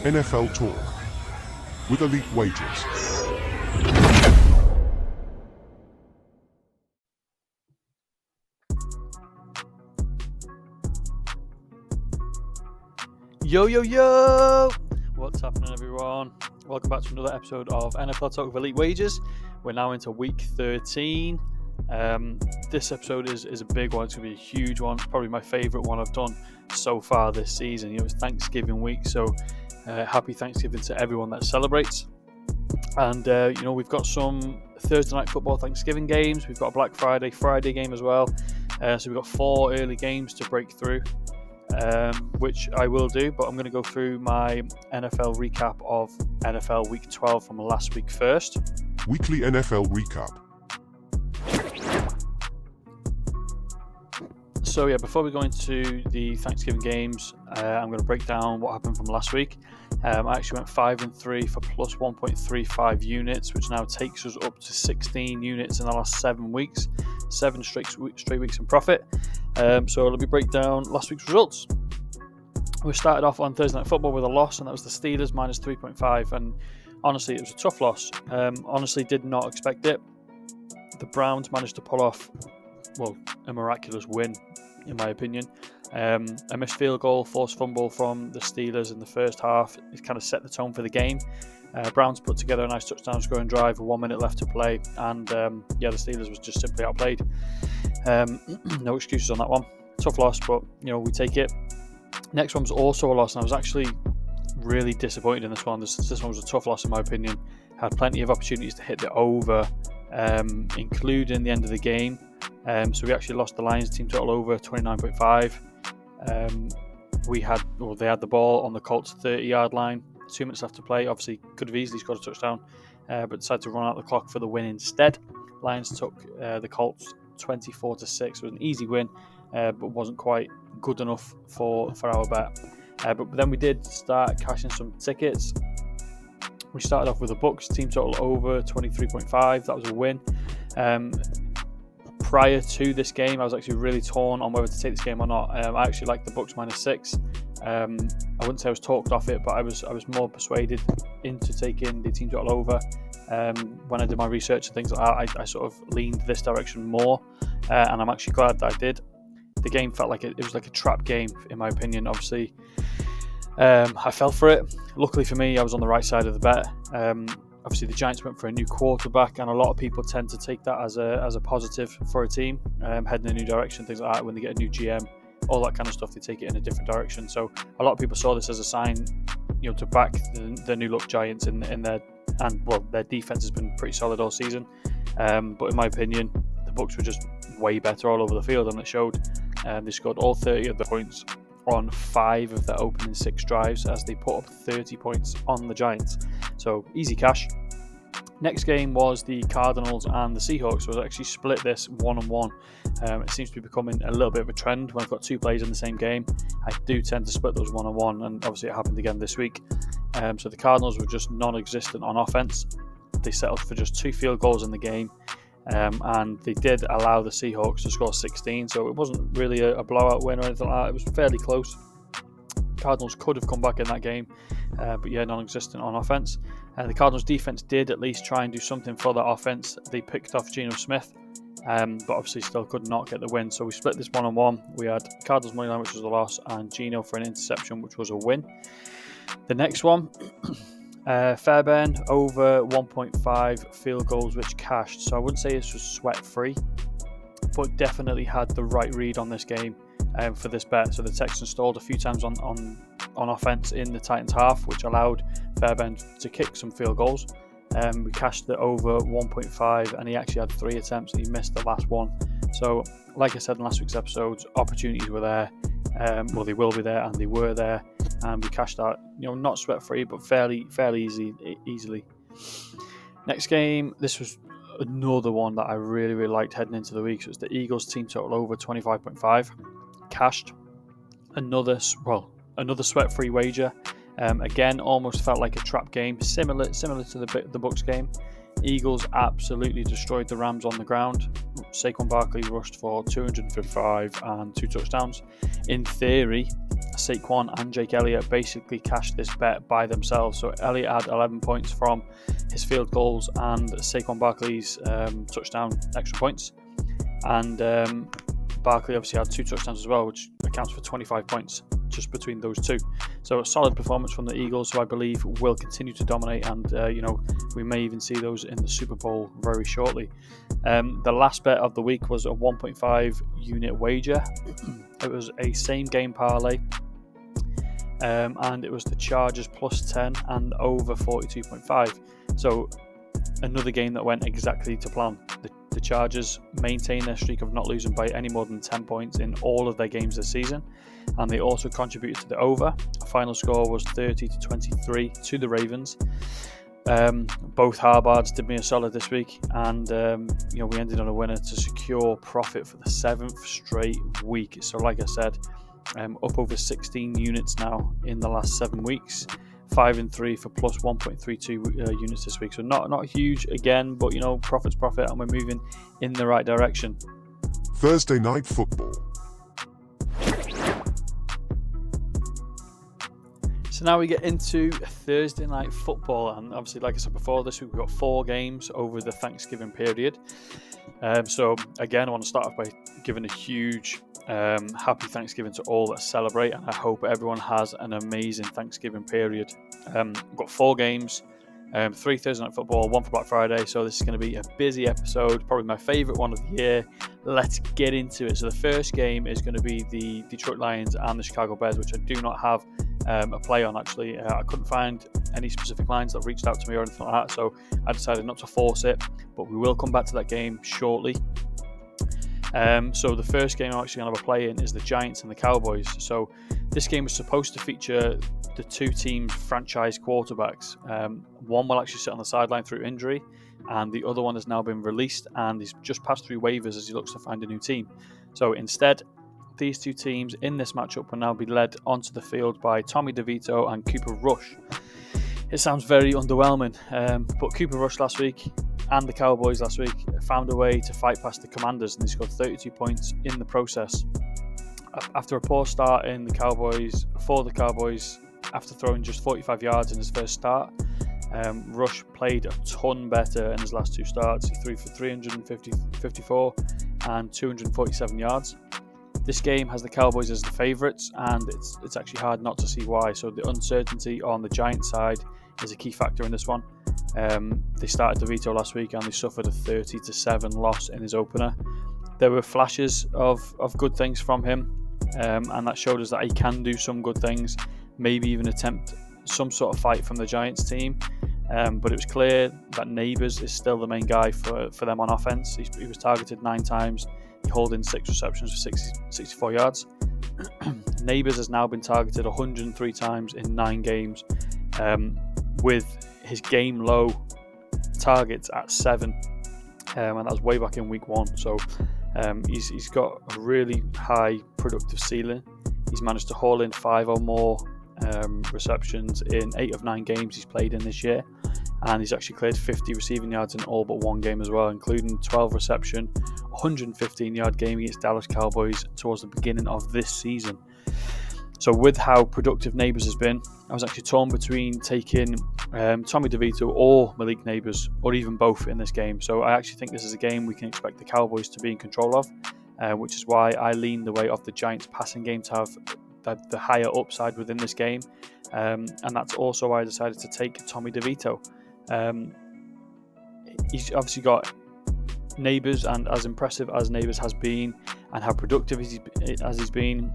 NFL Talk with Elite Wagers. Yo, yo, yo! What's happening, everyone? Welcome back to another episode of NFL Talk with Elite Wagers. We're now into week 13. This episode is a big one. It's going to be a huge one. It's probably my favourite one I've done so far this season. It's Thanksgiving week, so happy Thanksgiving to everyone that celebrates. And, we've got some Thursday night football Thanksgiving games. We've got a Black Friday game as well. So we've got 4 early games to break through. Which I will do, but I'm going to go through my NFL recap of NFL Week 12 from last week first. Weekly NFL recap. So before we go into the Thanksgiving games, I'm going to break down what happened from last week. I actually went 5-3 for plus 1.35 units, which now takes us up to 16 units in the last 7 weeks. 7 straight weeks in profit. So let me break down last week's results. We started off on Thursday Night Football with a loss, and that was the Steelers minus 3.5. And honestly, it was a tough loss. Honestly, did not expect it. The Browns managed to pull off, a miraculous win, in my opinion. A missed field goal, forced fumble from the Steelers in the first half. It kind of set the tone for the game. Browns put together a nice touchdown scoring drive with 1 minute left to play, and the Steelers was just simply outplayed. No excuses on that one. Tough loss, but we take it. Next one was also a loss, and I was actually really disappointed in this one. This one was a tough loss in my opinion. Had plenty of opportunities to hit the over, including the end of the game. So we actually lost the Lions team total over 29.5. They had the ball on the Colts 30-yard line. 2 minutes left to play. Obviously, could have easily scored a touchdown, but decided to run out the clock for the win instead. Lions took the Colts 24-6. It was an easy win, but wasn't quite good enough for our bet. But then we did start cashing some tickets. We started off with the Bucks team total over 23.5. That was a win. Prior to this game, I was actually really torn on whether to take this game or not. I actually liked the Bucks minus 6. I wouldn't say I was talked off it, but I was more persuaded into taking the team total over. When I did my research and things like that, I sort of leaned this direction more, and I'm actually glad that I did. The game felt like it was like a trap game, in my opinion. Obviously, I fell for it. Luckily for me, I was on the right side of the bet. Obviously, the Giants went for a new quarterback, and a lot of people tend to take that as a positive for a team, heading in a new direction, things like that. When they get a new GM, all that kind of stuff, they take it in a different direction. So a lot of people saw this as a sign, to back the new look Giants in their defense has been pretty solid all season. But in my opinion, the Bucks were just way better all over the field, and it showed. They scored all 30 of the points on 5 of their opening 6 drives as they put up 30 points on the Giants. So easy cash. Next game was the Cardinals and the Seahawks. So I actually split this 1-1. It seems to be becoming a little bit of a trend when I've got 2 plays in the same game. I do tend to split those 1-1, and obviously it happened again this week. So the Cardinals were just non-existent on offense. They settled for just 2 field goals in the game. And they did allow the Seahawks to score 16, so it wasn't really a blowout win or anything like that. It was fairly close. Cardinals could have come back in that game, but non-existent on offense. The Cardinals defense did at least try and do something for their offense. They picked off Geno Smith, but obviously still could not get the win. So we split this 1-1. We had Cardinals money line, which was a loss, and Geno for an interception, which was a win. The next one. Fairbairn over 1.5 field goals, which cashed. So I wouldn't say this was sweat-free, but definitely had the right read on this game for this bet. So the Texans stalled a few times on offense in the Titans half, which allowed Fairbairn to kick some field goals. We cashed the over 1.5, and he actually had 3 attempts, and he missed the last one. So like I said in last week's episodes, opportunities were there. They will be there, and they were there. And we cashed out, not sweat-free, but fairly easily. Next game, this was another one that I really, really liked heading into the week. So it's the Eagles team total over 25.5. Cashed. Another sweat-free wager. Again, almost felt like a trap game, similar to the Bucks game. Eagles absolutely destroyed the Rams on the ground. Saquon Barkley rushed for 255 and 2 touchdowns. In theory, Saquon and Jake Elliott basically cashed this bet by themselves. So Elliott had 11 points from his field goals and Saquon Barkley's touchdown extra points. And Barkley obviously had 2 touchdowns as well, which accounts for 25 points just between those two. So a solid performance from the Eagles, who I believe will continue to dominate, and we may even see those in the Super Bowl very shortly. The last bet of the week was a 1.5 unit wager. It was a same game parlay, and it was the Chargers plus 10 and over 42.5. So another game that went exactly to plan. The Chargers maintain their streak of not losing by any more than 10 points in all of their games this season, and they also contributed to the over. The final score was 30-23 to the Ravens. Both Harbards did me a solid this week, and we ended on a winner to secure profit for the 7th straight week. So like I said, up over 16 units now in the last 7 weeks. 5-3 for plus 1.32 units this week. So not huge again, but profit's profit, and we're moving in the right direction. Thursday Night Football. So now we get into Thursday Night Football, and obviously, like I said before, this week we've got 4 games over the Thanksgiving period. So again, I want to start off by giving a huge happy Thanksgiving to all that celebrate, and I hope everyone has an amazing Thanksgiving period. We've got 4 games, 3 Thursday Night Football, 1 for Black Friday, so this is going to be a busy episode, probably my favourite one of the year. Let's get into it. So the first game is going to be the Detroit Lions and the Chicago Bears, which I do not have a play on actually. I couldn't find any specific lines that reached out to me or anything like that, so I decided not to force it, but we will come back to that game shortly. So the first game I'm actually going to have a play in is the Giants and the Cowboys. So this game was supposed to feature the 2 teams' franchise quarterbacks. One will actually sit on the sideline through injury, and the other one has now been released and he's just passed through waivers as he looks to find a new team. So instead, these 2 teams in this matchup will now be led onto the field by Tommy DeVito and Cooper Rush. It sounds very underwhelming, but Cooper Rush last week and the Cowboys last week found a way to fight past the Commanders, and they scored 32 points in the process. After a poor start for the Cowboys, after throwing just 45 yards in his first start, Rush played a ton better in his last 2 starts. He threw for 354 and 247 yards. This game has the Cowboys as the favourites, and it's actually hard not to see why. So the uncertainty on the Giants side is a key factor in this one. They started DeVito last week and they suffered a 30-7 loss in his opener. There were flashes of good things from him, and that showed us that he can do some good things, maybe even attempt some sort of fight from the Giants team. But it was clear that Neighbors is still the main guy for them on offense. He was targeted 9 times. He hauled in 6 receptions for 64 yards. Neighbors has now been targeted 103 times in 9 games, with his game low targets at 7, and that was way back in week 1. So he's got a really high productive ceiling. He's managed to haul in 5 or more receptions in 8 of 9 games he's played in this year, and he's actually cleared 50 receiving yards in all but 1 game as well, including 12 reception, 115 yard game against Dallas Cowboys towards the beginning of this season. So with how productive Neighbors has been, I was actually torn between taking Tommy DeVito or Malik Neighbors, or even both in this game. So I actually think this is a game we can expect the Cowboys to be in control of, which is why I lean the way of the Giants passing game to have the higher upside within this game. And that's also why I decided to take Tommy DeVito. He's obviously got Neighbors, and as impressive as Neighbors has been and how productive as he's been,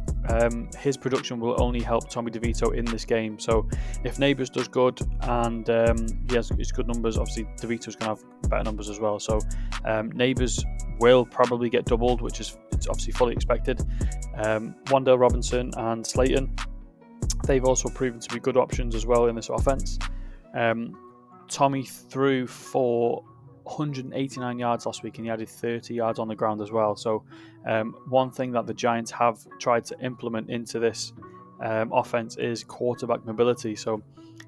his production will only help Tommy DeVito in this game. So if Neighbors does good and he has good numbers, obviously DeVito's going to have better numbers as well. So Neighbors will probably get doubled, which is obviously fully expected. Wan'Dale Robinson and Slayton, they've also proven to be good options as well in this offense. Tommy threw for 189 yards last week, and he added 30 yards on the ground as well. So one thing that the Giants have tried to implement into this offense is quarterback mobility. So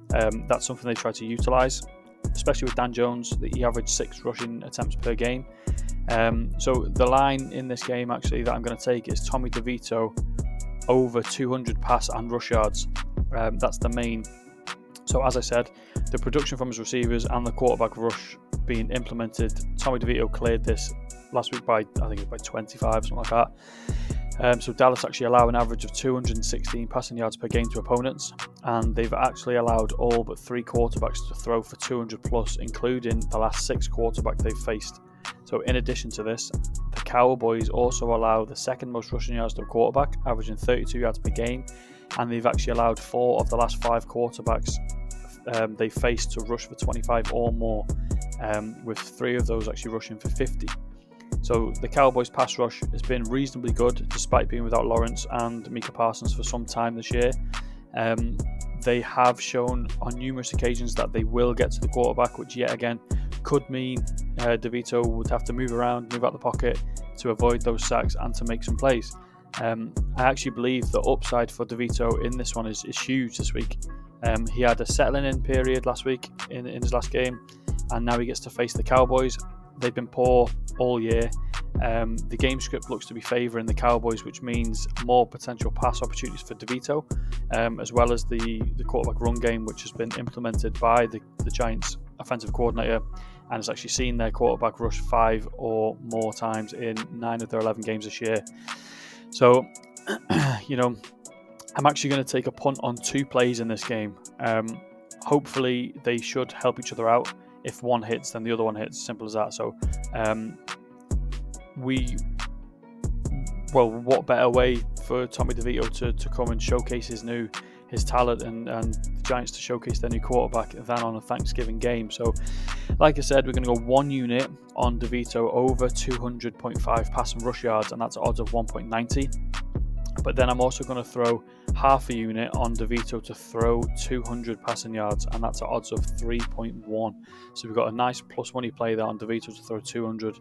that's something they try to utilize. especially with Dan Jones. He averaged 6 rushing attempts per game. So the line in this game actually that I'm going to take is Tommy DeVito over 200 pass and rush yards. That's the main. So as I said, the production from his receivers and the quarterback rush being implemented, Tommy DeVito cleared this last week by, I think it was by 25, something like that. So Dallas actually allow an average of 216 passing yards per game to opponents, and they've actually allowed all but 3 quarterbacks to throw for 200 plus, including the last 6 quarterbacks they've faced. So in addition to this, the Cowboys also allow the second most rushing yards to a quarterback, averaging 32 yards per game, and they've actually allowed 4 of the last 5 quarterbacks they faced to rush for 25 or more, with 3 of those actually rushing for 50. So the Cowboys' pass rush has been reasonably good, despite being without Lawrence and Micah Parsons for some time this year. They have shown on numerous occasions that they will get to the quarterback, which yet again could mean DeVito would have to move around, move out the pocket to avoid those sacks and to make some plays. I actually believe the upside for DeVito in this one is huge this week. He had a settling in period last week in his last game, and now he gets to face the Cowboys. They've been poor all year. The game script looks to be favouring the Cowboys, which means more potential pass opportunities for DeVito, as well as the quarterback run game, which has been implemented by the Giants offensive coordinator, and has actually seen their quarterback rush 5 or more times in 9 of their 11 games this year. So, I'm actually going to take a punt on 2 plays in this game. Hopefully, they should help each other out. If one hits, then the other one hits. Simple as that. So, what better way for Tommy DeVito to come and showcase his talent and the Giants to showcase their new quarterback than on a Thanksgiving game. So, like I said, we're going to go 1 unit on DeVito over 200.5 pass and rush yards, and that's odds of 1.90. But then I'm also going to throw half a unit on DeVito to throw 200 passing yards, and that's at odds of 3.1. So we've got a nice plus money play there on DeVito to throw 200.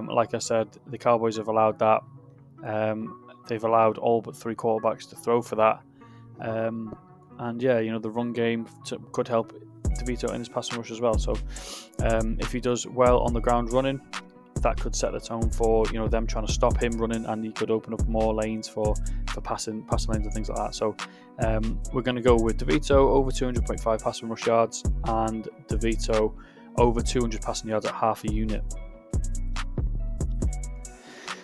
Like I said, the Cowboys have allowed that. They've allowed all but 3 quarterbacks to throw for that. The run game could help DeVito in his passing rush as well. So if he does well on the ground running, that could set the tone for them trying to stop him running, and he could open up more lanes for passing lanes and things like that. So we're going to go with DeVito over 200.5 passing rush yards and DeVito over 200 passing yards at half a unit.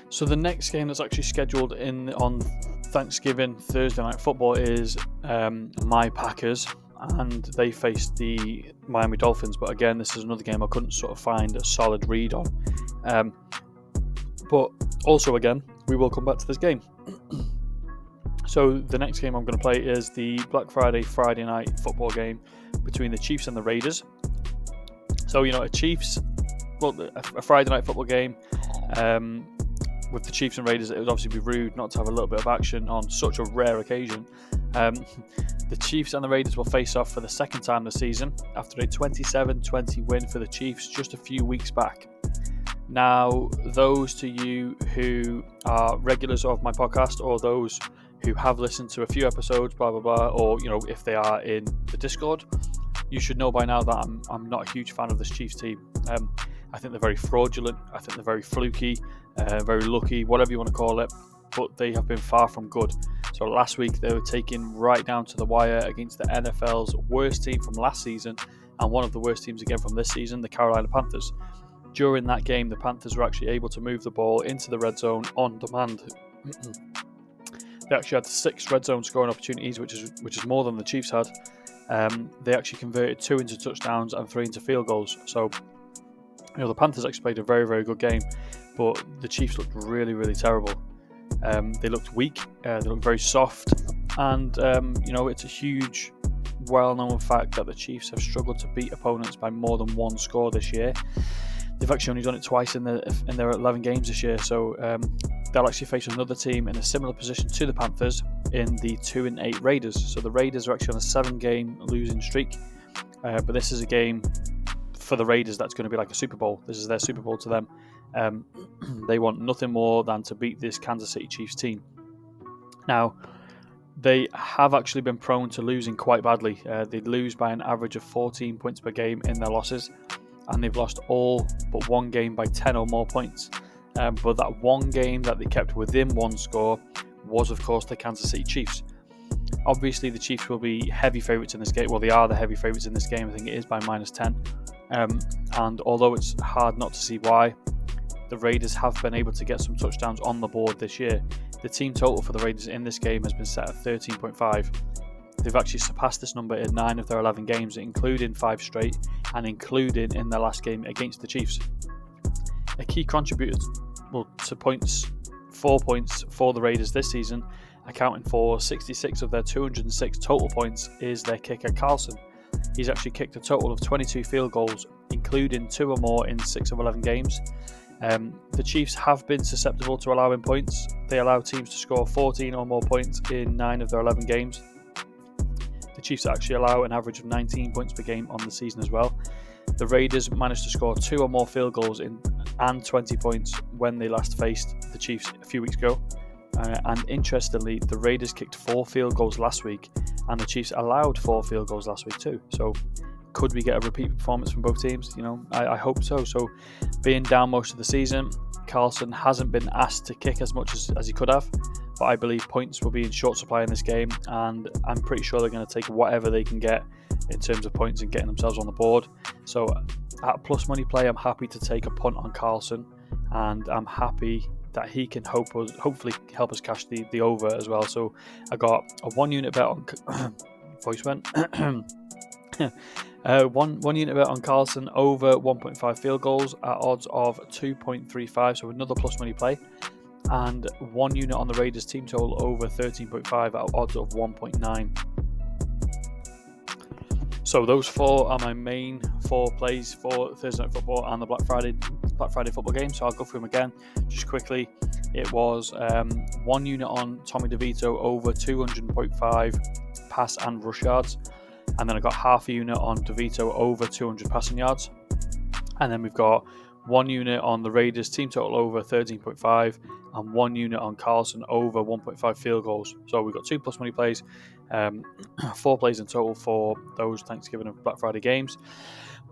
So the next game that's actually scheduled on Thanksgiving Thursday Night Football is my Packers, and they face the Miami Dolphins. But again, this is another game I couldn't sort of find a solid read on. But also, again, we will come back to this game. So the next game I'm going to play is the Black Friday Night Football game between the Chiefs and the Raiders. So, a Friday Night Football game with the Chiefs and Raiders, it would obviously be rude not to have a little bit of action on such a rare occasion. The Chiefs and the Raiders will face off for the second time this season after a 27-20 win for the Chiefs just a few weeks back. Now, those to you who are regulars of my podcast, or those who have listened to a few episodes, blah, blah, blah, or, if they are in the Discord, you should know by now that I'm not a huge fan of this Chiefs team. I think they're very fraudulent. I think they're very fluky, very lucky, whatever you want to call it, but they have been far from good. So last week they were taken right down to the wire against the NFL's worst team from last season and one of the worst teams again from this season, the Carolina Panthers. During that game, the Panthers were actually able to move the ball into the red zone on demand. They actually had 6 red zone scoring opportunities, which is more than the Chiefs had. They actually converted 2 into touchdowns and 3 into field goals. So, the Panthers actually played a very, very good game, but the Chiefs looked really, really terrible. They looked weak. They looked very soft, and it's a huge, well-known fact that the Chiefs have struggled to beat opponents by more than 1 score this year. They've actually only done it twice in their 11 games this year, so they'll actually face another team in a similar position to the Panthers in the 2-8 Raiders. So the Raiders are actually on a 7-game losing streak, but this is a game for the Raiders that's going to be like a Super Bowl. This is their Super Bowl to them. They want nothing more than to beat this Kansas City Chiefs team. Now, They have actually been prone to losing quite badly. They lose by an average of 14 points per game in their losses, and they've lost all but one game by 10 or more points. But that one game that they kept within one score was, of course, the Kansas City Chiefs. Obviously, the Chiefs will be heavy favourites in this game. Well, they are the heavy favourites in this game. I think it is by -10. And although it's hard not to see why, the Raiders have been able to get some touchdowns on the board this year. The team total for the Raiders in this game has been set at 13.5. They've actually surpassed this number in 9 of their 11 games, including 5 straight, and including in their last game against the Chiefs. A key contributor to points, 4 points for the Raiders this season, accounting for 66 of their 206 total points, is their kicker Carlson. He's actually kicked a total of 22 field goals, including 2 or more in 6 of 11 games. The Chiefs have been susceptible to allowing points. They allow teams to score 14 or more points in 9 of their 11 games. The Chiefs actually allow an average of 19 points per game on the season as well. The Raiders managed to score 2 or more field goals and 20 points when they last faced the Chiefs a few weeks ago. And interestingly, the Raiders kicked 4 field goals last week, and the Chiefs allowed 4 field goals last week too. So could we get a repeat performance from both teams? I hope so. So being down most of the season, Carlson hasn't been asked to kick as much as he could have, but I believe points will be in short supply in this game, and I'm pretty sure they're going to take whatever they can get in terms of points and getting themselves on the board. So at plus money play, I'm happy to take a punt on Carlson, and I'm happy that he can hopefully help us cash the over as well. So I got a 1 unit bet on voice went one unit bet on Carlson over 1.5 field goals at odds of 2.35, so another plus money play, and 1 unit on the Raiders team total over 13.5 at odds of 1.9. So those 4 are my main 4 plays for Thursday Night Football and the Black Friday football game. So I'll go through them again just quickly. It was 1 unit on Tommy DeVito over 200.5 pass and rush yards, and then I got half a unit on DeVito over 200 passing yards, and then we've got 1 unit on the Raiders team total over 13.5 and 1 unit on Carlson over 1.5 field goals. So we've got 2 plus money plays, 4 plays in total for those Thanksgiving and Black Friday games.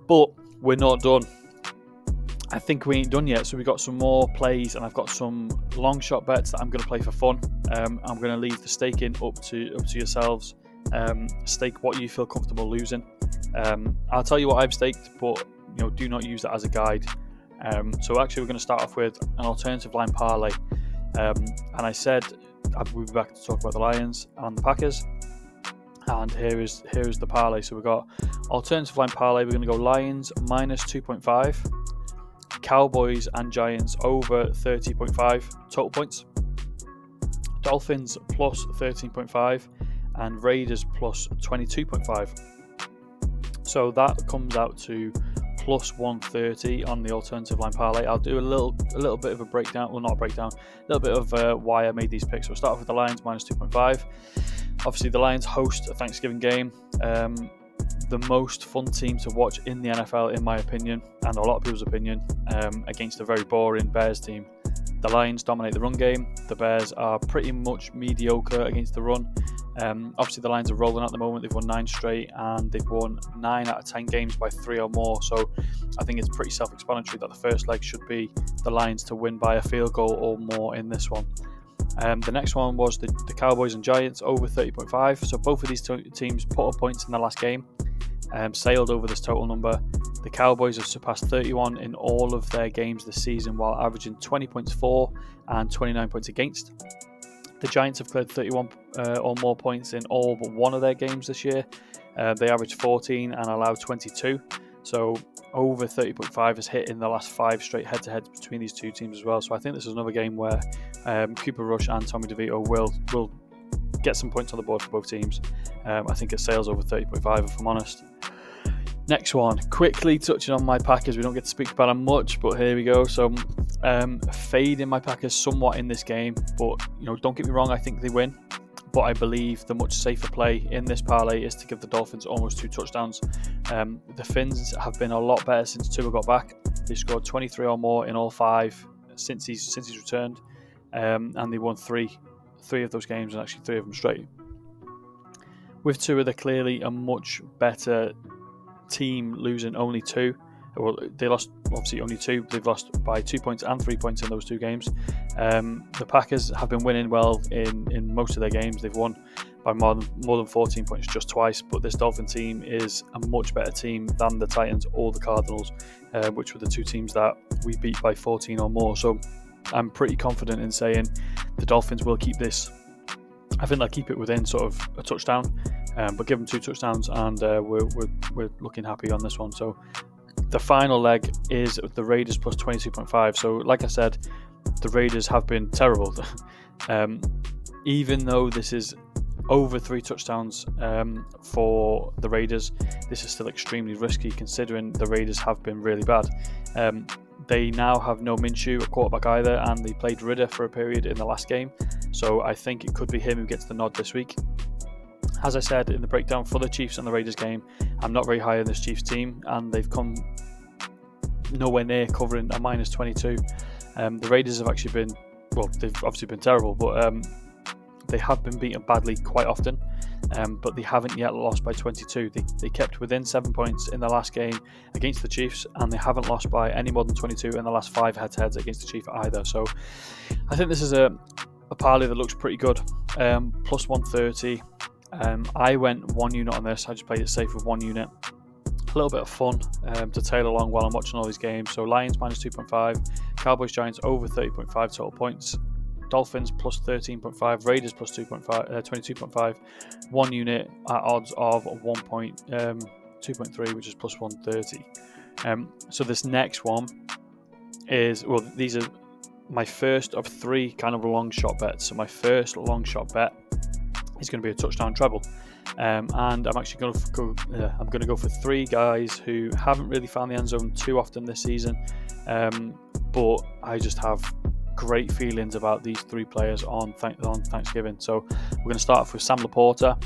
But we're not done. I think we ain't done yet. So we've got some more plays, and I've got some long shot bets that I'm going to play for fun. I'm going to leave the staking up to yourselves. Stake what you feel comfortable losing. I'll tell you what I've staked, but do not use that as a guide. So actually, we're going to start off with an alternative line parlay. And I said we'll be back to talk about the Lions and the Packers. And here is the parlay. So we've got alternative line parlay. We're going to go Lions minus 2.5, Cowboys and Giants over 30.5 total points, Dolphins plus 13.5, and Raiders plus 22.5. So that comes out to plus 130 on the alternative line parlay. I'll do a little bit of a breakdown, well, not a breakdown, a little bit of why I made these picks. So we'll start off with the Lions minus 2.5. Obviously, the Lions host a Thanksgiving game. The most fun team to watch in the NFL, in my opinion, and a lot of people's opinion, against a very boring Bears team. The Lions dominate the run game. The Bears are pretty much mediocre against the run. Obviously, the Lions are rolling at the moment. They've won 9 straight, and they've won 9 out of 10 games by 3 or more. So I think it's pretty self-explanatory that the first leg should be the Lions to win by a field goal or more in this one. The next one was the Cowboys and Giants over 30.5. So both of these teams put up points in the last game, sailed over this total number. The Cowboys have surpassed 31 in all of their games this season, while averaging 20 points for and 29 points against. The Giants have cleared 31 or more points in all but one of their games this year. They average 14 and allow 22. So over 30.5 is hit in the last 5 straight head-to-heads between these two teams as well. So I think this is another game where Cooper Rush and Tommy DeVito will get some points on the board for both teams. I think it sails over 30.5 if I'm honest. Next one, quickly touching on my Packers. We don't get to speak about them much, but here we go. So fading my Packers somewhat in this game, but don't get me wrong, I think they win. But I believe the much safer play in this parlay is to give the Dolphins almost 2 touchdowns. The Finns have been a lot better since Tua got back. They scored 23 or more in all 5 since he's returned, and they won 3 of those games, and actually 3 of them straight. With Tua, they're clearly a much better team, losing only 2. Well, they lost obviously only 2. They've lost by 2 points and 3 points in those 2 games. The Packers have been winning well in most of their games. They've won by more than 14 points just twice. But this Dolphin team is a much better team than the Titans or the Cardinals, which were the 2 teams that we beat by 14 or more. So I'm pretty confident in saying the Dolphins will keep this. I think they'll keep it within sort of a touchdown, but give them 2 touchdowns, and we're looking happy on this one. So the final leg is the Raiders plus 22.5. So like I said, the Raiders have been terrible. Even though this is over 3 touchdowns for the Raiders, this is still extremely risky considering the Raiders have been really bad. They now have no Minshew at quarterback either, and they played Ridder for a period in the last game. So I think it could be him who gets the nod this week. As I said in the breakdown for the Chiefs and the Raiders game, I'm not very high on this Chiefs team, and they've come nowhere near covering a minus 22. The Raiders have actually been, well, they've obviously been terrible, but they have been beaten badly quite often, but they haven't yet lost by 22. They kept within 7 points in the last game against the Chiefs, and they haven't lost by any more than 22 in the last 5 head-to-heads against the Chiefs either. So I think this is a parlay that looks pretty good. Plus 130. I went 1 unit on this. I just played it safe with 1 unit. A little bit of fun to tail along while I'm watching all these games. So Lions minus 2.5, Cowboys Giants over 30.5 total points, Dolphins plus 13.5, Raiders plus 22.5, 1 unit at odds of 2.3, which is plus 130. So this next one is, well, these are my first of 3 kind of long shot bets. So my first long shot bet is going to be a touchdown treble, and I'm actually going to go for 3 guys who haven't really found the end zone too often this season, but I just have great feelings about these 3 players on Thanksgiving. So we're going to start off with Sam Laporta.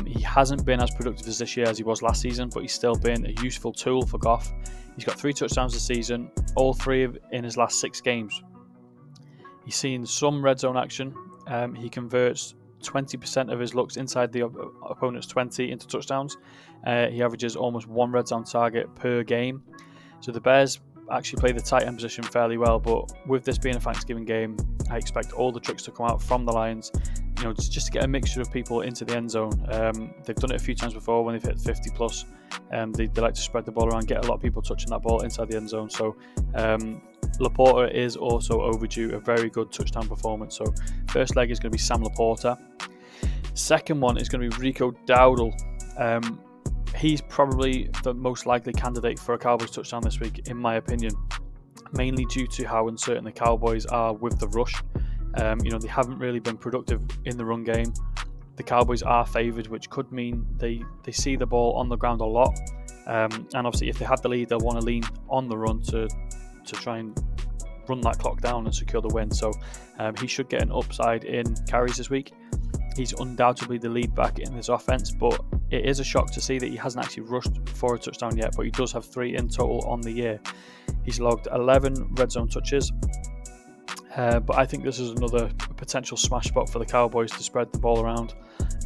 He hasn't been as productive as this year as he was last season, but he's still been a useful tool for Goff. He's got 3 touchdowns this season, all 3 in his last 6 games. He's seen some red zone action. He converts 20% of his looks inside the opponent's 20 into touchdowns. He averages almost 1 red zone target per game. So the Bears actually play the tight end position fairly well, but with this being a Thanksgiving game, I expect all the tricks to come out from the Lions, just to get a mixture of people into the end zone. They've done it a few times before when they've hit 50 plus. They like to spread the ball around, get a lot of people touching that ball inside the end zone. So Laporta is also overdue a very good touchdown performance. So first leg is going to be Sam Laporta. Second one is going to be Rico Dowdle. He's probably the most likely candidate for a Cowboys touchdown this week, in my opinion, mainly due to how uncertain the Cowboys are with the rush. They haven't really been productive in the run game. The Cowboys are favoured, which could mean they see the ball on the ground a lot. And obviously, if they have the lead, they'll want to lean on the run to try and run that clock down and secure the win. So he should get an upside in carries this week. He's undoubtedly the lead back in this offense, but it is a shock to see that he hasn't actually rushed for a touchdown yet, but he does have 3 in total on the year. He's logged 11 red zone touches, but I think this is another potential smash spot for the Cowboys to spread the ball around.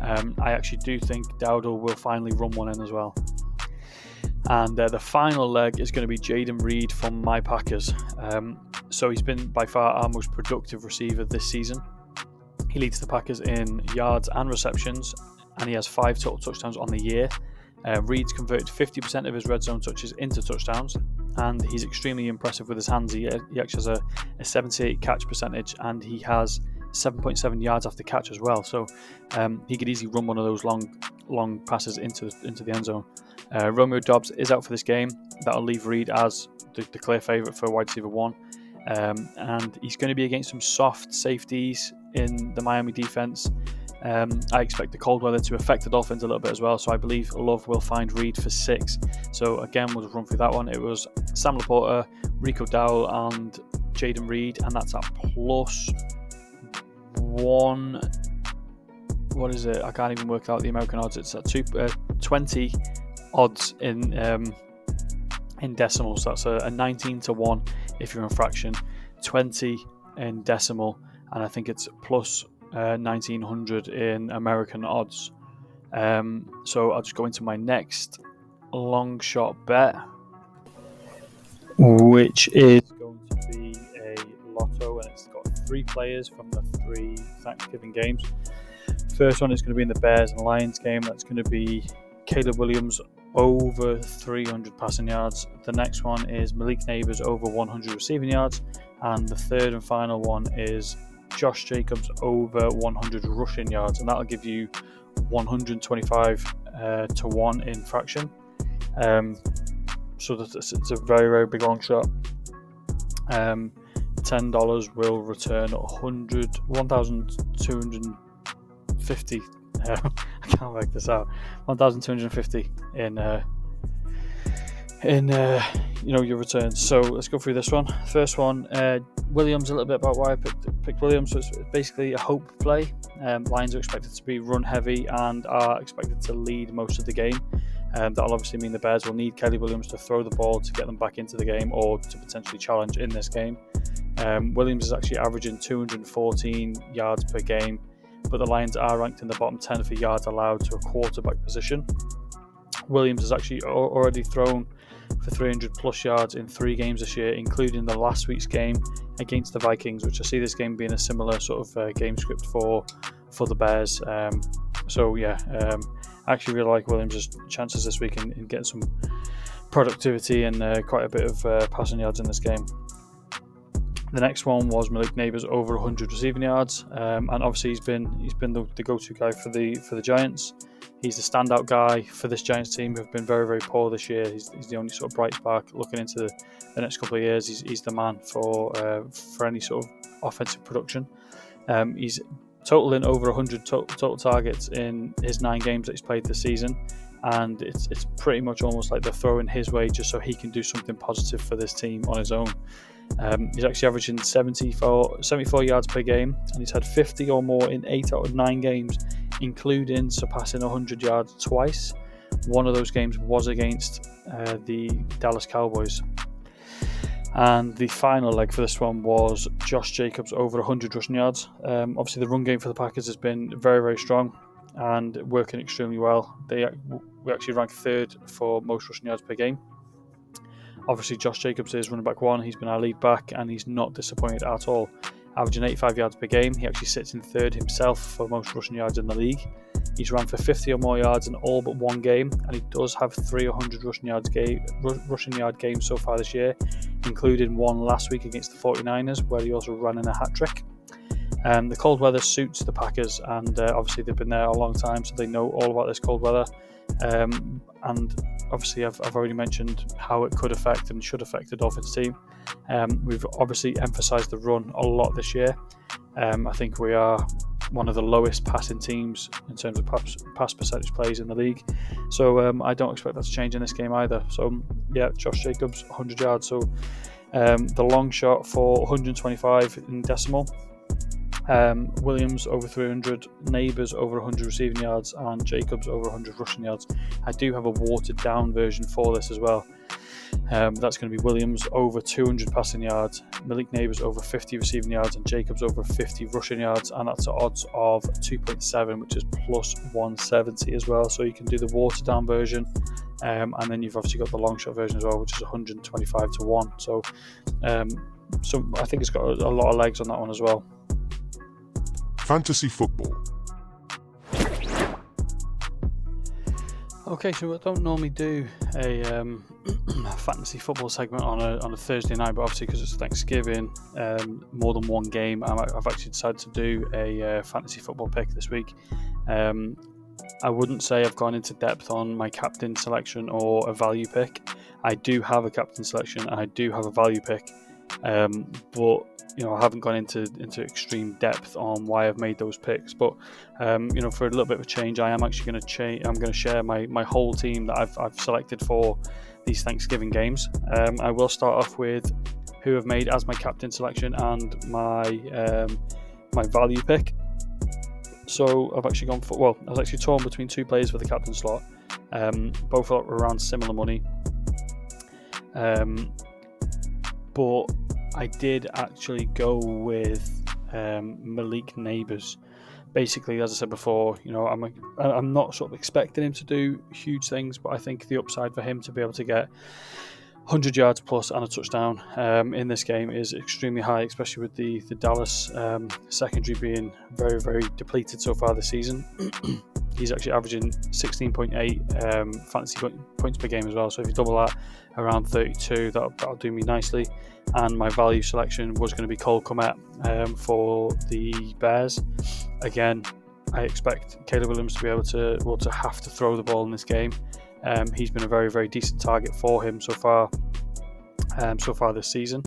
I actually do think Dowdle will finally run one in as well. And the final leg is going to be Jaden Reed from my Packers. So he's been by far our most productive receiver this season. He leads the Packers in yards and receptions, and he has 5 total touchdowns on the year. Reed's converted 50% of his red zone touches into touchdowns, and he's extremely impressive with his hands. He actually has a 78 catch percentage, and he has 7.7 yards after catch as well. So he could easily run one of those long passes into the end zone. Romeo Doubs is out for this game. That'll leave Reed as the clear favourite for wide receiver 1. And he's going to be against some soft safeties in the Miami defense. I expect the cold weather to affect the Dolphins a little bit as well, so I believe Love will find Reed for 6. So again, we'll run through that one. It was Sam Laporta, Rico Dowdle and Jaden Reed, and that's at plus 1. What is it? I can't even work out the American odds. It's at 20 odds in decimals. So that's a 19 to 1 if you're in fraction, 20 in decimal, and I think it's plus 1900 in American odds. So I'll just go into my next long shot bet, which is going to be a lotto, and it's got 3 players from the 3 Thanksgiving games. First one is going to be in the Bears and Lions game. That's going to be Caleb Williams over 300 passing yards. The next one is Malik Neighbors over 100 receiving yards. And the third and final one is Josh Jacobs over 100 rushing yards. And that'll give you 125 to 1 in fraction. So it's a very, very big long shot. $10 will return 1,250. I can't work this out. 1,250 in your returns. So let's go through this one. First one, Williams. A little bit about why I picked Williams. So it's basically a hope play. Lions are expected to be run heavy and are expected to lead most of the game. That'll obviously mean the Bears will need Kelly Williams to throw the ball to get them back into the game or to potentially challenge in this game. Williams is actually averaging 214 yards per game, but the Lions are ranked in the bottom 10 for yards allowed to a quarterback position. Williams has actually already thrown for 300 plus yards in 3 games this year, including the last week's game against the Vikings, which I see this game being a similar sort of game script for the Bears. I actually really like Williams' chances this week in getting some productivity and quite a bit of passing yards in this game. The next one was Malik Neighbors over 100 receiving yards, and obviously he's been the go-to guy for the Giants. He's the standout guy for this Giants team, who have been very, very poor this year. He's the only sort of bright spark looking into the next couple of years. He's the man for any sort of offensive production. He's totaling over 100 total targets in his 9 games that he's played this season, and it's pretty much almost like they're throwing his way just so he can do something positive for this team on his own. He's actually averaging 74 yards per game, and he's had 50 or more in 8 out of 9 games, including surpassing 100 yards twice. One of those games was against the Dallas Cowboys. And the final leg for this one was Josh Jacobs over 100 rushing yards. Obviously, the run game for the Packers has been very, very strong and working extremely well. We actually rank 3rd for most rushing yards per game. Obviously, Josh Jacobs is running back 1. He's been our lead back, and he's not disappointed at all. Averaging 85 yards per game, he actually sits in 3rd himself for most rushing yards in the league. He's ran for 50 or more yards in all but 1 game, and he does have 300 rushing yard games so far this year, including one last week against the 49ers, where he also ran in a hat trick. The cold weather suits the Packers, and obviously they've been there a long time, so they know all about this cold weather. And obviously I've already mentioned how it could affect and should affect the Dolphins team. We've obviously emphasised the run a lot this year. I think we are one of the lowest passing teams in terms of pass percentage plays in the league. So I don't expect that to change in this game either. So yeah, Josh Jacobs, 100 yards. So the long shot for 125 in decimal. Williams over 300, Neighbors over 100 receiving yards, and Jacobs over 100 rushing yards. I do have a watered down version for this as well. That's going to be Williams over 200 passing yards, Malik Neighbors over 50 receiving yards, and Jacobs over 50 rushing yards, and that's at odds of 2.7, which is plus 170 as well. So you can do the watered down version, and then you've obviously got the long shot version as well, which is 125 to 1. So I think it's got a lot of legs on that one as well. Fantasy football. Okay, so I don't normally do a fantasy football segment on a Thursday night, but obviously because it's Thanksgiving, more than one game, I've actually decided to do a fantasy football pick this week. I wouldn't say I've gone into depth on my captain selection or a value pick. I do have a captain selection and I do have a value pick, but I haven't gone into extreme depth on why I've made those picks. But for a little bit of a change, I am actually going to I'm going to share my whole team that I've selected for these Thanksgiving games. I will start off with who I've made as my captain selection and my value pick. So I've actually I was actually torn between 2 players for the captain slot. Both are around similar money. But I did actually go with Malik Neighbors basically, as I said before, I'm not sort of expecting him to do huge things, but I think the upside for him to be able to get 100 yards plus and a touchdown in this game is extremely high, especially with the Dallas secondary being very, very depleted so far this season. He's actually averaging 16.8 fantasy points per game as well. So if you double that, around 32, that'll do me nicely. And my value selection was going to be Cole Kmet for the Bears. Again, I expect Caleb Williams to be able to have to throw the ball in this game. He's been a very, very decent target for him so far this season.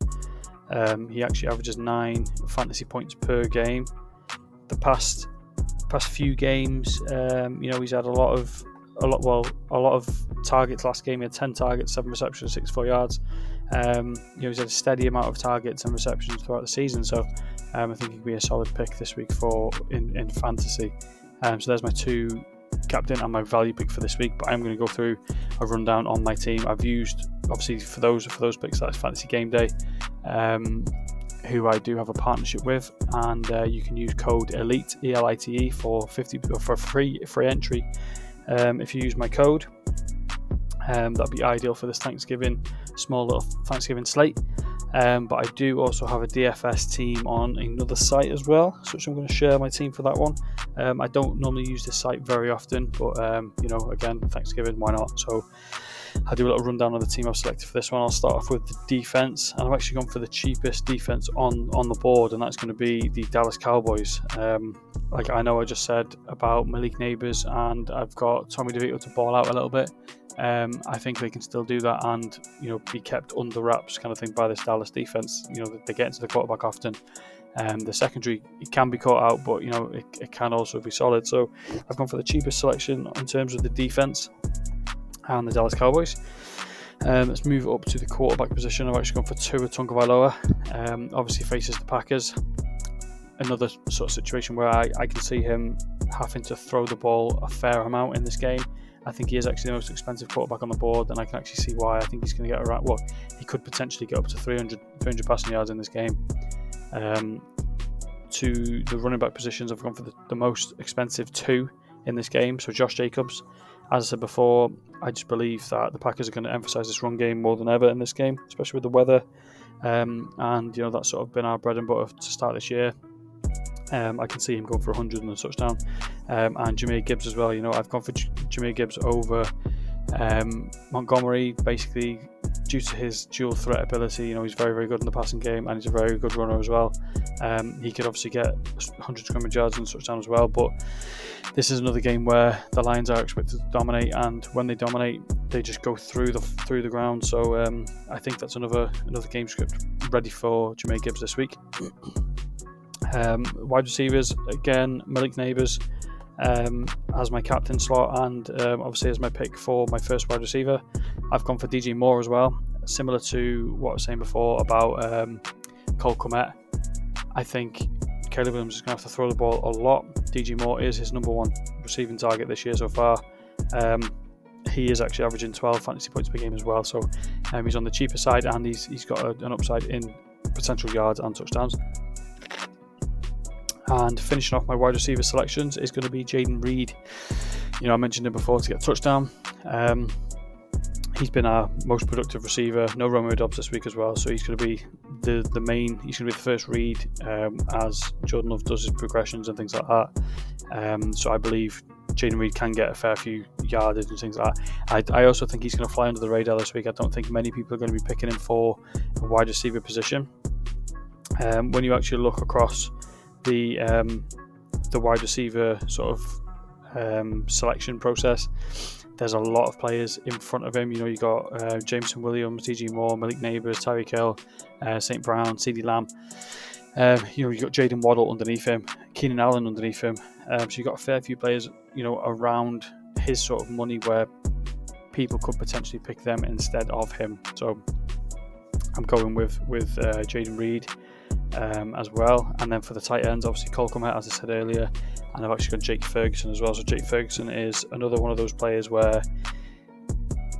He actually averages 9 fantasy points per game. The past few games, he's had a lot of targets. Last game he had 10 targets, 7 receptions, 64 yards. He's had a steady amount of targets and receptions throughout the season, so I think he could be a solid pick this week in fantasy. So there's my 2 captain and my value pick for this week, but I'm going to go through a rundown on my team. I've used, obviously, for those picks, that's Fantasy Game Day, who I do have a partnership with, and you can use code ELITE ELITE for free entry if you use my code. That'd be ideal for this small little Thanksgiving slate. But I do also have a DFS team on another site as well, so I'm going to share my team for that one. I don't normally use this site very often, but again, Thanksgiving, why not? So I'll do a little rundown of the team I've selected for this one. I'll start off with the defense, and I've actually gone for the cheapest defense on the board, and that's going to be the Dallas Cowboys. Like I know I just said about Malik Neighbors, and I've got Tommy DeVito to ball out a little bit. I think they can still do that and be kept under wraps kind of thing by this Dallas defense. They get into the quarterback often. The secondary, it can be caught out, but it can also be solid. So I've gone for the cheapest selection in terms of the defense and the Dallas Cowboys. Let's move up to the quarterback position. I've actually gone for Tua Tagovailoa. Obviously faces the Packers. Another sort of situation where I can see him having to throw the ball a fair amount in this game. I think he is actually the most expensive quarterback on the board, and I can actually see why. I think he's going to get around. Well, he could potentially get up to 300 passing yards in this game. To the running back positions, I've gone for the most expensive 2 in this game. So Josh Jacobs, as I said before, I just believe that the Packers are going to emphasise this run game more than ever in this game, especially with the weather. And that's sort of been our bread and butter to start this year. I can see him going for 100 and a touchdown. And Jahmyr Gibbs as well. I've gone for Jahmyr Gibbs over Montgomery, basically due to his dual threat ability. He's very, very good in the passing game, and he's a very good runner as well. He could obviously get 100 scrimmage yards and a touchdown as well, but this is another game where the Lions are expected to dominate, and when they dominate, they just go through the ground. So I think that's another game script ready for Jahmyr Gibbs this week. Wide receivers, again, Malik Neighbors as my captain slot, and obviously as my pick for my first wide receiver. I've gone for DJ Moore as well, similar to what I was saying before about Cole Kmet. I think Caleb Williams is going to have to throw the ball a lot. DJ Moore is his number 1 receiving target this year so far. He is actually averaging 12 fantasy points per game as well, so he's on the cheaper side, and he's got an upside in potential yards and touchdowns. And finishing off my wide receiver selections is going to be Jaden Reed. I mentioned him before to get a touchdown. He's been our most productive receiver. No Romeo Dobbs this week as well, so he's going to be the main. He's going to be the first read as Jordan Love does his progressions and things like that. So I believe Jaden Reed can get a fair few yardage and things like that. I also think he's going to fly under the radar this week. I don't think many people are going to be picking him for a wide receiver position. When you actually look across the wide receiver sort of selection process, there's a lot of players in front of him. You got Jameson Williams, DJ Moore, Malik Neighbors, Tyreek Hill, St. Brown, CeeDee Lamb. You got Jaden Waddle underneath him, Keenan Allen underneath him. So you've got a fair few players, around his sort of money where people could potentially pick them instead of him. So I'm going with Jaden Reed as well. And then for the tight ends, obviously Cole Kmet, as I said earlier, and I've actually got Jake Ferguson as well. So Jake Ferguson is another one of those players where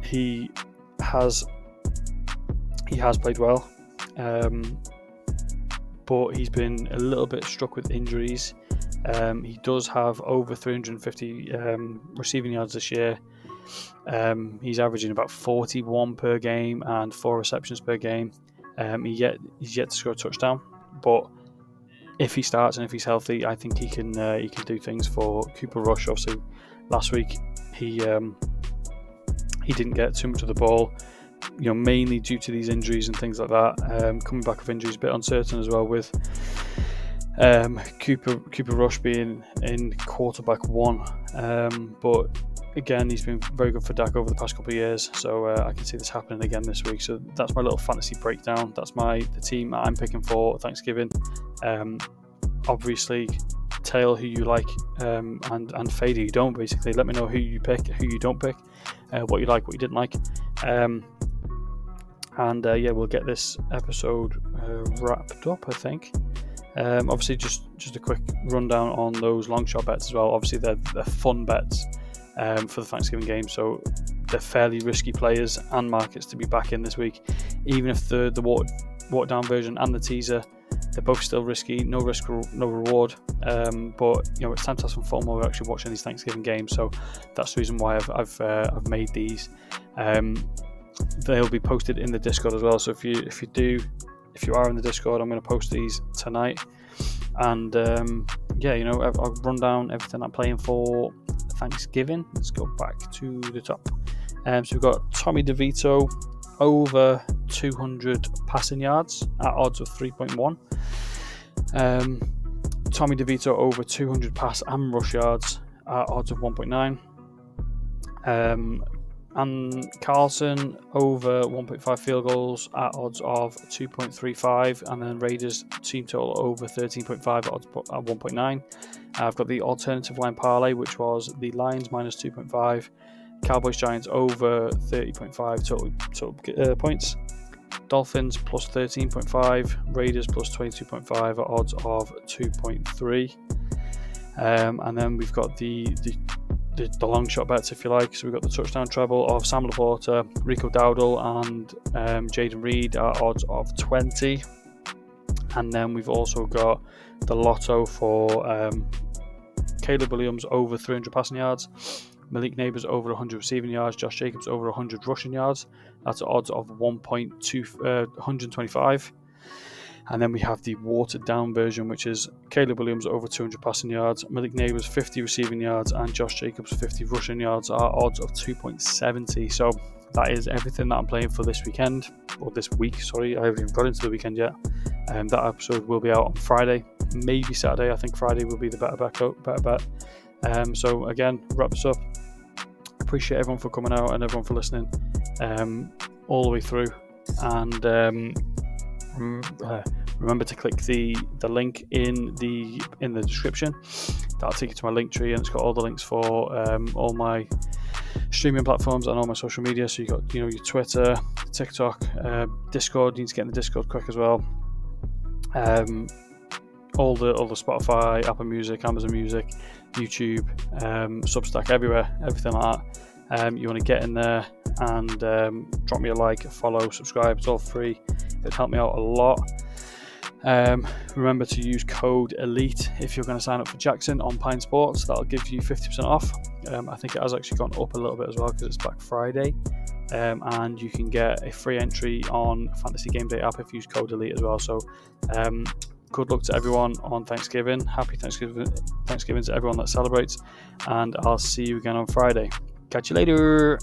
he has played well, but he's been a little bit struck with injuries. He does have over 350 receiving yards this year. He's averaging about 41 per game and 4 receptions per game. He's yet to score a touchdown, but if he starts and if he's healthy, I think he can do things for Cooper Rush. Obviously, last week he didn't get too much of the ball, mainly due to these injuries and things like that. Coming back of injuries, a bit uncertain as well with Cooper Rush being in quarterback 1. But again, he's been very good for Dak over the past couple of years, so I can see this happening again this week. So that's my little fantasy breakdown. That's the team that I'm picking for Thanksgiving. Obviously, tail who you like and fade who you don't. Basically, let me know who you pick, who you don't pick, what you like, what you didn't like. We'll get this episode wrapped up, I think. Obviously, just a quick rundown on those long shot bets as well. Obviously, they're fun bets for the Thanksgiving game, so they're fairly risky players and markets to be back in this week. Even if the watered down version and the teaser, they're both still risky. No risk, no reward. But it's time to have some fun while we're actually watching these Thanksgiving games. So that's the reason why I've made these. They'll be posted in the Discord as well. So if you are in the Discord, I'm going to post these tonight. And I'll run down everything I'm playing for Thanksgiving. Let's go back to the top. So we've got Tommy DeVito over 200 passing yards at odds of 3.1. Tommy DeVito over 200 pass and rush yards at odds of 1.9. And Carlson over 1.5 field goals at odds of 2.35, and then Raiders team total over 13.5 at odds at 1.9. I've got the alternative line parlay, which was the Lions minus 2.5, Cowboys Giants over 30.5 total points, Dolphins plus 13.5, Raiders plus 22.5 at odds of 2.3. And then we've got the long shot bets, if you like. So we've got the touchdown treble of Sam Laporta, Rico Dowdle and Jaden Reed at odds of 20. And then we've also got the lotto for Caleb Williams over 300 passing yards, Malik Neighbours over 100 receiving yards, Josh Jacobs over 100 rushing yards. That's at odds of 125. And then we have the watered down version, which is Caleb Williams over 200 passing yards, Malik Neighbours 50 receiving yards, and Josh Jacobs 50 rushing yards at odds of 2.70. So that is everything that I'm playing for this weekend, or this week, sorry. I haven't even got into the weekend yet. That episode will be out on Friday, maybe Saturday. I think Friday will be the better bet. So again, wrap this up. Appreciate everyone for coming out and everyone for listening all the way through. And remember to click the link in the description. That'll take you to my link tree, and it's got all the links for all my streaming platforms and all my social media. So you got your Twitter, TikTok, Discord. You need to get in the Discord quick as well. All the Spotify, Apple Music, Amazon Music, YouTube, Substack, everywhere, everything like that. You want to get in there and drop me a like, a follow, subscribe. It's all free. It'd help me out a lot. Remember to use code ELITE if you're going to sign up for Jackson on Pine Sports. That'll give you 50% off. I think it has actually gone up a little bit as well because it's Black Friday. And you can get a free entry on Fantasy Game Day app if you use code ELITE as well. So good luck to everyone on Thanksgiving. Happy Thanksgiving to everyone that celebrates. And I'll see you again on Friday. Catch you later.